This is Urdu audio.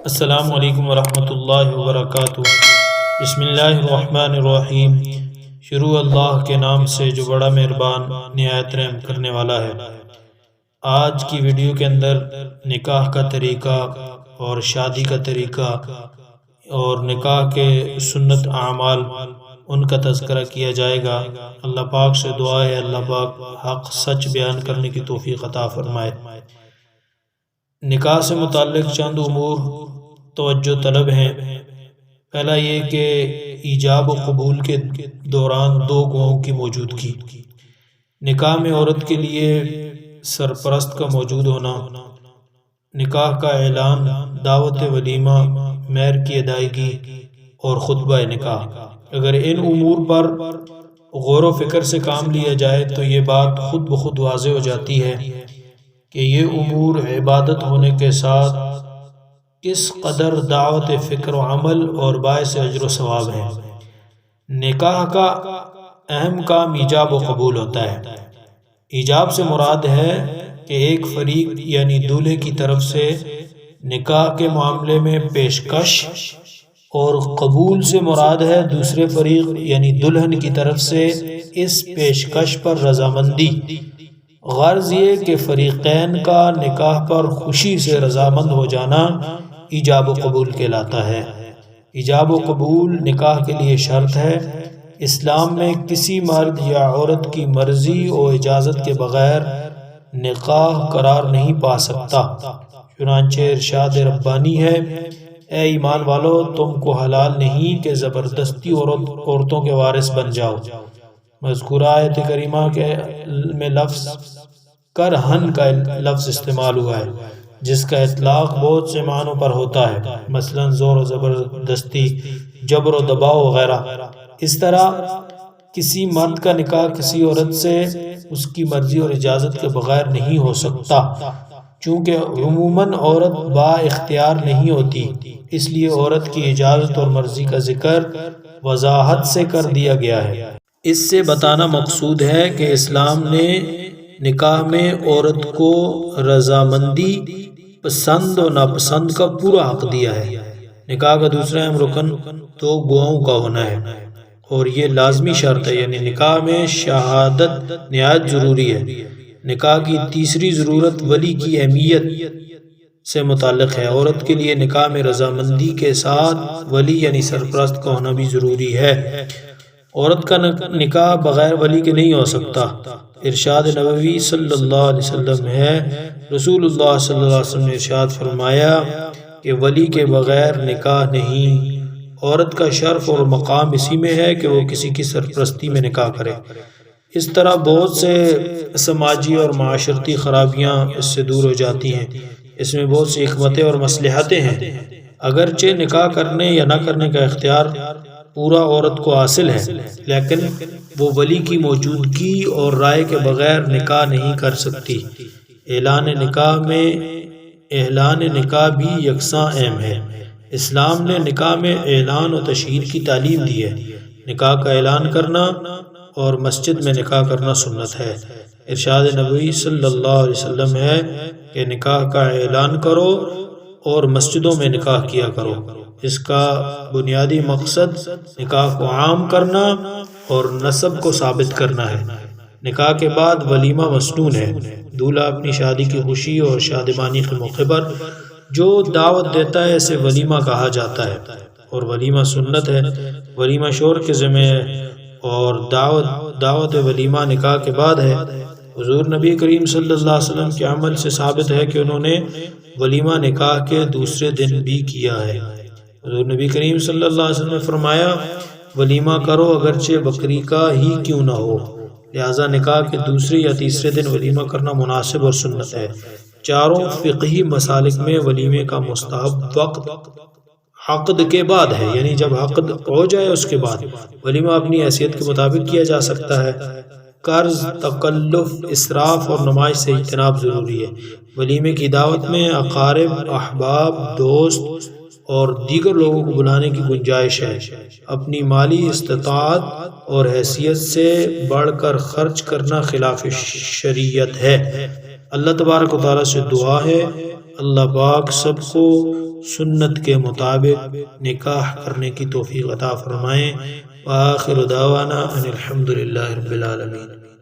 السلام علیکم ورحمۃ اللہ وبرکاتہ۔ بسم اللہ الرحمن الرحیم۔ شروع اللہ کے نام سے جو بڑا مہربان نہایت رحم کرنے والا ہے۔ آج کی ویڈیو کے اندر نکاح کا طریقہ اور شادی کا طریقہ اور نکاح کے سنت اعمال ان کا تذکرہ کیا جائے گا۔ اللہ پاک سے دعا ہے اللہ پاک حق سچ بیان کرنے کی توفیق عطا فرمائے۔ نکاح سے متعلق چند امور توجہ طلب ہیں۔ پہلا یہ کہ ایجاب و قبول کے دوران دو گواہوں کی موجودگی، نکاح میں عورت کے لیے سرپرست کا موجود ہونا، نکاح کا اعلان، دعوت ولیمہ، مہر کی ادائیگی اور خطبہ نکاح۔ اگر ان امور پر غور و فکر سے کام لیا جائے تو یہ بات خود بخود واضح ہو جاتی ہے کہ یہ امور عبادت ہونے کے ساتھ کس قدر دعوت فکر و عمل اور باعث اجر و ثواب ہے۔ نکاح کا اہم کام ایجاب و قبول ہوتا ہے۔ ایجاب سے مراد ہے کہ ایک فریق یعنی دولہے کی طرف سے نکاح کے معاملے میں پیشکش، اور قبول سے مراد ہے دوسرے فریق یعنی دلہن کی طرف سے اس پیشکش پر رضامندی۔ غرض یہ کہ فریقین کا نکاح پر خوشی سے رضامند ہو جانا ایجاب و قبول کہلاتا ہے۔ ایجاب و قبول نکاح کے لیے شرط ہے۔ اسلام میں کسی مرد یا عورت کی مرضی و اجازت کے بغیر نکاح قرار نہیں پا سکتا۔ چنانچہ ارشاد ربانی ہے، اے ایمان والو، تم کو حلال نہیں کہ زبردستی عورتوں کے وارث بن جاؤ۔ مذکورہ آیت کریمہ میں لفظ کرہن کا لفظ استعمال ہوا ہے، جس کا اطلاق بہت سے معنوں پر ہوتا ہے، مثلا زور و زبردستی، جبر و دباؤ وغیرہ۔ اس طرح کسی مرد کا نکاح کسی عورت سے اس کی مرضی اور اجازت کے بغیر نہیں ہو سکتا، چونکہ عموماً عورت با اختیار نہیں ہوتی، اس لیے عورت کی اجازت اور مرضی کا ذکر وضاحت سے کر دیا گیا ہے۔ اس سے بتانا مقصود ہے کہ اسلام نے نکاح میں عورت کو رضامندی، پسند و ناپسند کا پورا حق دیا ہے۔ نکاح کا دوسرا اہم رکن دو گواہوں کا ہونا ہے، اور یہ لازمی شرط ہے، یعنی نکاح میں شہادت نہایت ضروری ہے۔ نکاح کی تیسری ضرورت ولی کی اہمیت سے متعلق ہے۔ عورت کے لیے نکاح میں رضامندی کے ساتھ ولی یعنی سرپرست کا ہونا بھی ضروری ہے۔ عورت کا نکاح بغیر ولی کے نہیں ہو سکتا۔ ارشاد نبوی صلی اللہ علیہ وسلم ہے، رسول اللہ صلی اللہ علیہ وسلم نے ارشاد فرمایا کہ ولی کے بغیر نکاح نہیں۔ عورت کا شرف اور مقام اسی میں ہے کہ وہ کسی کی سرپرستی میں نکاح کرے۔ اس طرح بہت سے سماجی اور معاشرتی خرابیاں اس سے دور ہو جاتی ہیں۔ اس میں بہت سی حکمتیں اور مصلحتیں ہیں۔ اگرچہ نکاح کرنے یا نہ کرنے کا اختیار پورا عورت کو حاصل ہے، لیکن وہ ولی کی موجودگی اور رائے کے بغیر نکاح نہیں کر سکتی۔ اعلان نکاح بھی یکساں اہم ہے۔ اسلام نے نکاح میں اعلان و تشہیر کی تعلیم دی ہے۔ نکاح کا اعلان کرنا اور مسجد میں نکاح کرنا سنت ہے۔ ارشاد نبوی صلی اللہ علیہ وسلم ہے کہ نکاح کا اعلان کرو اور مسجدوں میں نکاح کیا کرو۔ اس کا بنیادی مقصد نکاح کو عام کرنا اور نسب کو ثابت کرنا ہے۔ نکاح کے بعد ولیمہ مسنون ہے۔ دولہا اپنی شادی کی خوشی اور شادمانی کے موقع پر جو دعوت دیتا ہے اسے ولیمہ کہا جاتا ہے، اور ولیمہ سنت ہے۔ ولیمہ شوہر کے ذمہ ہے، اور دعوت ولیمہ نکاح کے بعد ہے۔ حضور نبی کریم صلی اللہ علیہ وسلم کے عمل سے ثابت ہے کہ انہوں نے ولیمہ نکاح کے دوسرے دن بھی کیا ہے۔ حضور نبی کریم صلی اللہ علیہ وسلم نے فرمایا، ولیمہ کرو اگرچہ بکری کا ہی کیوں نہ ہو۔ لہذا نکاح کے دوسرے یا تیسرے دن ولیمہ کرنا مناسب اور سنت ہے۔ چاروں فقہی مسالک میں ولیمے کا مستحب وقت عقد کے بعد ہے، یعنی جب عقد ہو جائے اس کے بعد۔ ولیمہ اپنی حیثیت کے مطابق کیا جا سکتا ہے۔ قرض، تکلف، اسراف اور نمائش سے اجتناب ضروری ہے۔ ولیمے کی دعوت میں اقارب، احباب، دوست اور دیگر لوگوں کو بلانے کی گنجائش ہے۔ اپنی مالی استطاعت اور حیثیت سے بڑھ کر خرچ کرنا خلاف شریعت ہے۔ اللہ تبارک و تعالیٰ سے دعا ہے اللہ پاک سب کو سنت کے مطابق نکاح کرنے کی توفیق عطا فرمائیں۔ وآخر دعوانا ان الحمد للہ رب العالمین۔